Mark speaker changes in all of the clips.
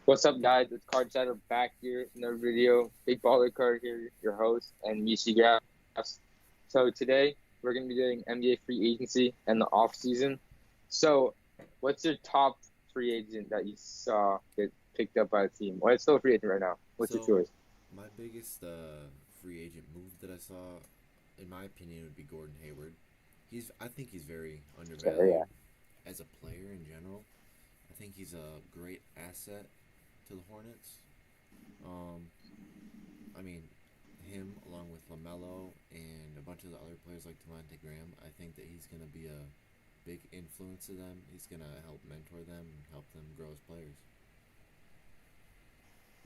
Speaker 1: What's up, guys? It's Card Chatter back here in another video. Big Baller Card here, your host, and Misi Graphs. So today we're going to be doing NBA free agency and the off season. So, what's your top free agent that you saw get picked up by a team? Well, it's still a free agent right now. What's your
Speaker 2: So,
Speaker 1: choice?
Speaker 2: my biggest free agent move that I saw, in my opinion, would be Gordon Hayward. I think he's very
Speaker 1: So, yeah.
Speaker 2: undervalued as a player in general. I think he's a great asset to the Hornets. Um, I mean, him along with Lamelo and a bunch of the other players like Devontae Graham. I think that he's going to be a big influence to them. He's going to help mentor them and help them grow as players.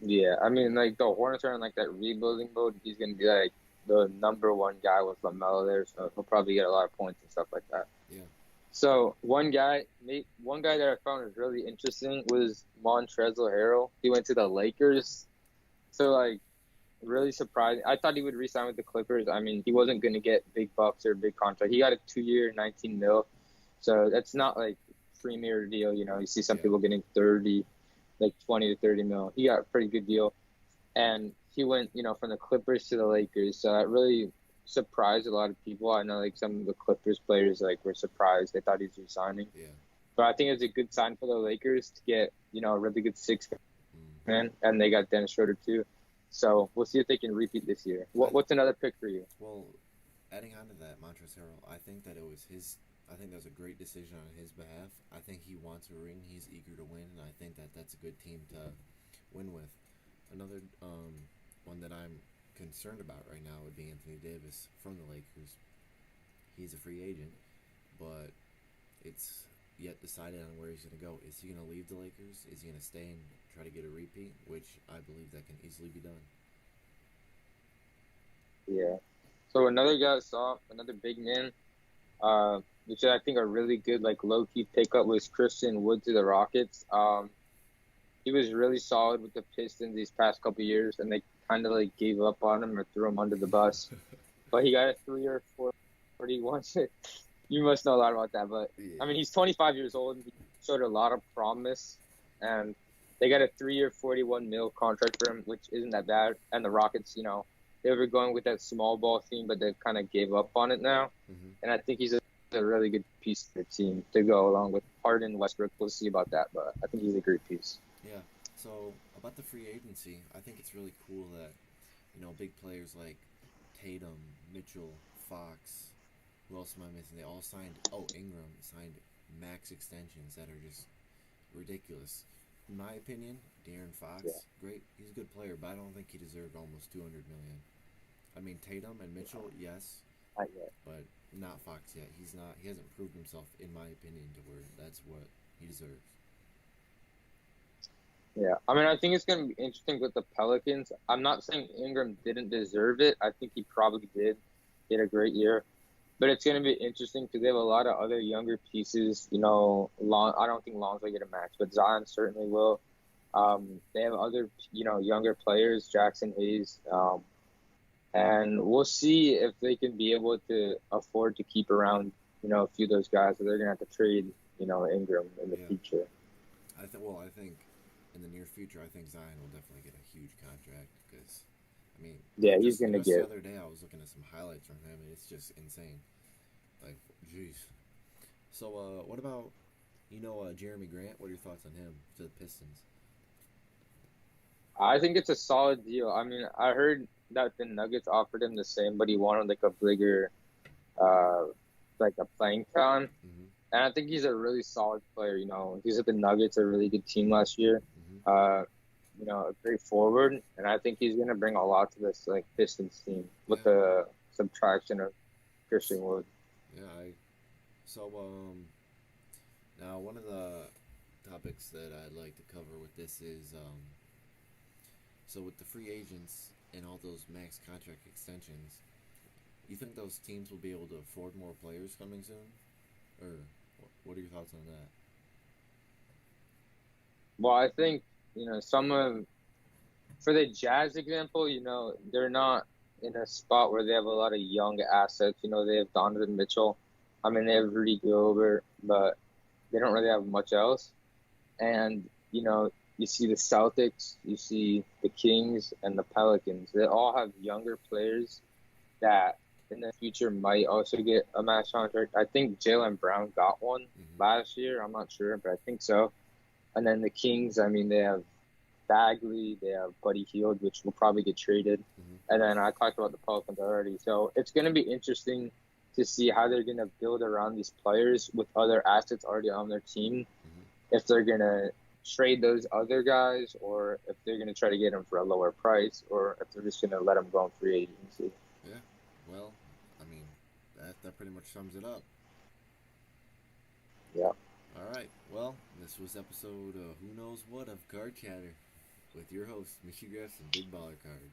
Speaker 1: Yeah, I mean, like the Hornets are in like that rebuilding mode. He's going to be like the number one guy with LaMelo there, so he'll probably get a lot of points and stuff like that.
Speaker 2: Yeah.
Speaker 1: So one guy that I found was really interesting was Montrezl Harrell. He went to the Lakers. So like really surprising. I thought he would re-sign with the Clippers. I mean, he wasn't going to get big bucks or a big contract. He got a 2-year, 19 mil. So that's not like premier deal. You know, you see some
Speaker 2: Yeah.
Speaker 1: people getting 30, like 20 to 30 mil. He got a pretty good deal, and he went, from the Clippers to the Lakers. So that really surprised a lot of people. I know like some of the Clippers players like were surprised. They thought he was resigning.
Speaker 2: Yeah.
Speaker 1: But I think it was a good sign for the Lakers to get, a really good six
Speaker 2: Mm.
Speaker 1: man, and they got Dennis Schroeder too. So we'll see if they can repeat this year.
Speaker 2: I
Speaker 1: What's another pick for you?
Speaker 2: Well, adding on to that, Montrezl Harrell, I think that it was his. I think that was a great decision on his behalf. I think he wants a ring. He's eager to win, and I think that that's a good team to win with. Another one that I'm concerned about right now would be Anthony Davis from the Lakers. He's a free agent, but it's yet decided on where he's going to go. Is he going to leave the Lakers? Is he going to stay and try to get a repeat? Which I believe that can easily be done.
Speaker 1: Yeah. So another guy I saw, another big man, which I think a really good like low key pickup was Christian Wood to the Rockets. He was really solid with the Pistons these past couple years, and they kind of like gave up on him or threw him under the bus. But he got a 3 or 41. You must know a lot about that, but I mean,
Speaker 2: Yeah.
Speaker 1: he's 25 years old. And he showed a lot of promise, and they got a 3-year, 41 mil contract for him, which isn't that bad. And the Rockets, they were going with that small ball theme, but they kind of gave up on it now.
Speaker 2: Mm-hmm.
Speaker 1: And I think he's a really good piece to the team to go along with Harden, Westbrook. We'll see about that, but I think he's a great piece.
Speaker 2: Yeah. So about the free agency, I think it's really cool that big players like Tatum, Mitchell, Fox. Who else am I missing? They all signed. Oh, Ingram signed max extensions that are just ridiculous. In my opinion, De'Aaron
Speaker 1: Yeah,
Speaker 2: Fox, great. He's a good player, but I don't think he deserved almost 200 million. I mean, Tatum and Mitchell, yes,
Speaker 1: not yet.
Speaker 2: but not Fox yet. He's not. He hasn't proved himself, in my opinion, to where that's what he deserves.
Speaker 1: Yeah, I mean, I think it's going to be interesting with the Pelicans. I'm not saying Ingram didn't deserve it. I think he probably did. He had a great year. But it's going to be interesting because they have a lot of other younger pieces. I don't think Lonzo will get a max, but Zion certainly will. They have other, younger players, Jackson Hayes, and we'll see if they can be able to afford to keep around, a few of those guys. So they're going to have to trade, Ingram in the
Speaker 2: Yeah,
Speaker 1: future.
Speaker 2: I think in the near future, I think Zion will definitely get a huge contract because, I mean,
Speaker 1: Yeah, he's
Speaker 2: just
Speaker 1: going to
Speaker 2: just the
Speaker 1: get.
Speaker 2: other day I was looking at some highlights from him, and it's just insane. Like, jeez. So, what about Jeremy Grant? What are your thoughts on him to the Pistons?
Speaker 1: I think it's a solid deal. I mean, I heard that the Nuggets offered him the same, but he wanted like a bigger, uh, like a playing time.
Speaker 2: Mm-hmm.
Speaker 1: And I think he's a really solid player. He's at the Nuggets, a really good team last year.
Speaker 2: Mm-hmm.
Speaker 1: Uh, a great forward, and I think he's gonna bring a lot to this like Pistons team with
Speaker 2: Yeah,
Speaker 1: the subtraction of Christian Wood.
Speaker 2: yeah. So now one of the topics that I'd like to cover with this is so with the free agents and all those max contract extensions, you think those teams will be able to afford more players coming soon, or what are your thoughts on that?
Speaker 1: Well, I think some of for the Jazz example, they're not in a spot where they have a lot of young assets. They have Donovan Mitchell. I mean, they have Rudy Gobert, but they don't really have much else. And You see the Celtics, you see the Kings, and the Pelicans. They all have younger players that in the future might also get a max contract. I think Jaylen Brown got one
Speaker 2: Mm-hmm.
Speaker 1: last year. I'm not sure, but I think so. And then the Kings, I mean, they have Bagley, they have Buddy Hield, which will probably get traded.
Speaker 2: Mm-hmm.
Speaker 1: And then I talked about the Pelicans already. So it's going to be interesting to see how they're going to build around these players with other assets already on their team.
Speaker 2: Mm-hmm.
Speaker 1: If they're going to trade those other guys, or if they're going to try to get them for a lower price, or if they're just going to let them go in free agency.
Speaker 2: Yeah. Well, I mean, that pretty much sums it up.
Speaker 1: Yeah.
Speaker 2: All right. Well, this was episode Who Knows What of Card Chatter with your host, Michigrass and Big Baller Card.